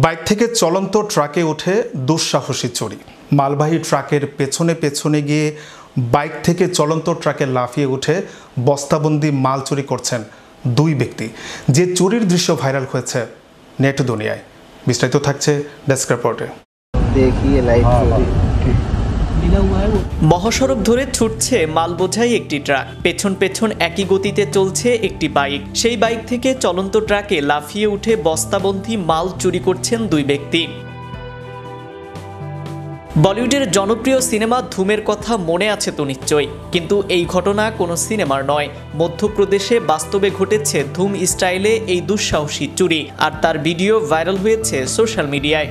Bike থেকে চলন্ত ট্রাকে উঠে দুঃসাহসী চুরি। মালবাহী ট্রাকের পেছনে পেছনে গিয়ে বাইক থেকে চলন্ত ট্রাকে লাফিয়ে উঠে বস্তাবন্দি মাল চুরি করছেন দুই ব্যক্তি। যে চুরির দৃশ্য ভাইরাল হয়েছে নেট দুনিয়ায়। বিস্তারিত থাকছে ডেস্ক রিপোর্টে। মহাসড়ক ধরে ছুটছে মাল বোঝাই একটি ট্রাক। পেছন পেছন একই গতিতে চলছে একটি বাইক। সেই বাইক থেকে চলন্ত ট্রাকে লাফিয়ে উঠে বস্তাবন্দি মাল চুরি করছেন দুই ব্যক্তি। বলিউডের জনপ্রিয় সিনেমা ধুমের কথা মনে আছে তো নিশ্চয়ই, কিন্তু এই ঘটনা কোনো সিনেমার নয়। মধ্যপ্রদেশে বাস্তবে ঘটেছে ধুম স্টাইলে এই দুঃসাহসী চুরি, আর তার ভিডিও ভাইরাল হয়েছে সোশ্যাল মিডিয়ায়।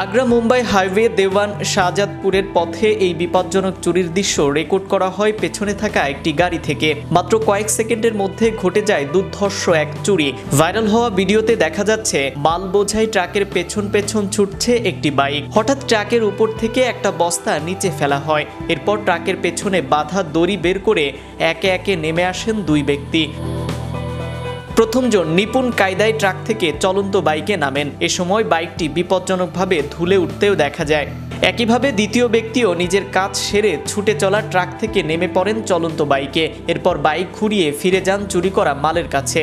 আগ্রা মুম্বাই হাইওয়ে দেওয়ান শাহজাদপুরের পথে এই বিপজ্জনক চুরির দৃশ্য রেকর্ড করা হয় পেছনে থাকা একটি গাড়ি থেকে। মাত্র কয়েক সেকেন্ডের মধ্যে ঘটে যায় দুর্ধর্ষ এক চুরি। ভাইরাল হওয়া ভিডিওতে দেখা যাচ্ছে মাল বোঝাই ট্রাকের পেছন পেছন ছুটছে একটি বাইক। হঠাৎ ট্রাকের উপর থেকে একটা বস্তা নিচে ফেলা হয়। এরপর ট্রাকের পেছনে বাঁধা দড়ি বের করে একে একে নেমে আসেন দুই ব্যক্তি। প্রথমজন নিপুণ কায়দায় ট্রাক থেকে চলন্ত বাইকে নামেন। এ সময় বাইকটি বিপজ্জনকভাবে ধুলে উঠতেও দেখা যায়। একইভাবে দ্বিতীয় ব্যক্তিও নিজের কাজ সেরে ছুটে চলা ট্রাক থেকে নেমে পড়েন চলন্ত বাইকে। এরপর বাইক ঘুরিয়ে ফিরে যান চুরি করা মালের কাছে।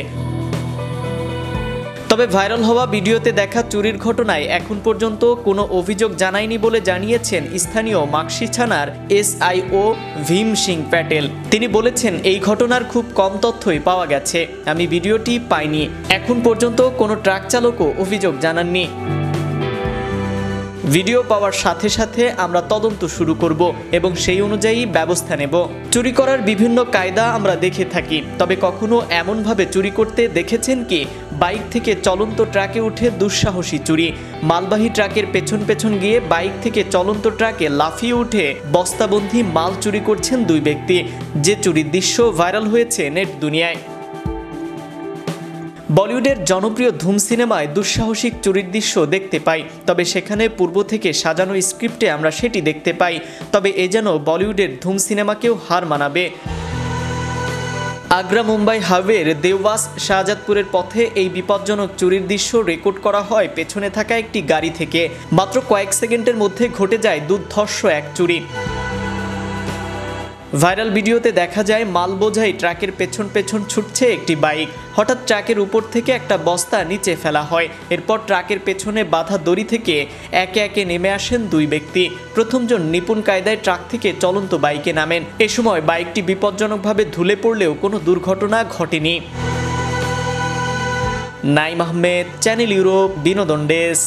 তবে ভাইরাল হওয়া ভিডিওতে দেখা চুরির ঘটনায় এখন পর্যন্ত কোনো অভিযোগ জানায়নি বলে জানিয়েছেন স্থানীয় মাকসি থানার SIO ভীম সিং প্যাটেল। তিনি বলেছেন, এই ঘটনার খুব কম তথ্যই পাওয়া গেছে। আমি ভিডিওটি পাইনি। এখন পর্যন্ত কোনো ট্রাক চালকও অভিযোগ জানাননি। ভিডিও পাওয়ার সাথে সাথে আমরা তদন্ত শুরু করব এবং সেই অনুযায়ী ব্যবস্থা নেব। চুরি করার বিভিন্ন কায়দা আমরা দেখে থাকি, তবে কখনো এমনভাবে চুরি করতে দেখেছেন কি? বাইক থেকে চলন্ত ট্রাকে উঠে দুঃসাহসী চুরি। মালবাহী ট্রাকের পেছন পেছন গিয়ে বাইক থেকে চলন্ত ট্রাকে লাফিয়ে উঠে বস্তাবন্দি মাল চুরি করছেন দুই ব্যক্তি। যে চুরির দৃশ্য ভাইরাল হয়েছে নেট দুনিয়ায়। বলিউডের জনপ্রিয় ধুম সিনেমায় দুঃসাহসিক চুরির দৃশ্য দেখতে পাই, তবে সেখানে পূর্ব থেকে সাজানো স্ক্রিপ্টে আমরা সেটি দেখতে পাই। তবে এ যেন বলিউডের ধুম সিনেমাকেও হার মানাবে। আগ্রা মুম্বাই হাইওয়ের দেওয়াস শাহজাদপুরের পথে এই বিপজ্জনক চুরির দৃশ্য রেকর্ড করা হয় পেছনে থাকা একটি গাড়ি থেকে। মাত্র কয়েক সেকেন্ডের মধ্যে ঘটে যায় দুর্ধর্ষ এক চুরি। ভাইরাল ভিডিওতে দেখা যায় মাল বোঝাই ট্রাকের পেছন পেছন ছুটছে একটি বাইক। হঠাৎ ট্রাকের উপর থেকে একটা বস্তা নিচে ফেলা হয়। এরপর ট্রাকের পেছনে বাঁধা দড়ি থেকে একে একে নেমে আসেন দুই ব্যক্তি। প্রথমজন নিপুণ কায়দায় ট্রাক থেকে চলন্ত বাইকে নামেন। এ সময় বাইকটি বিপজ্জনকভাবে ধুলে পড়লেও কোনো দুর্ঘটনা ঘটেনি। নাইম আহমেদ, চ্যানেল ইউরোপ, বিনোদন desk.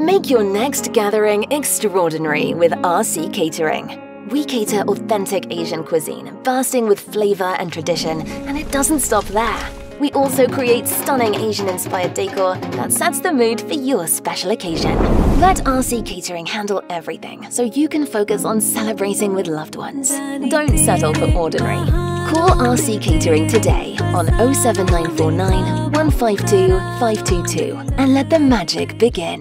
Make your next gathering extraordinary with RC Catering. We cater authentic Asian cuisine, bursting with flavor and tradition, and it doesn't stop there. We also create stunning Asian-inspired decor that sets the mood for your special occasion. Let RC Catering handle everything so you can focus on celebrating with loved ones. Don't settle for ordinary. Call RC Catering today on 07949 152 522 and let the magic begin.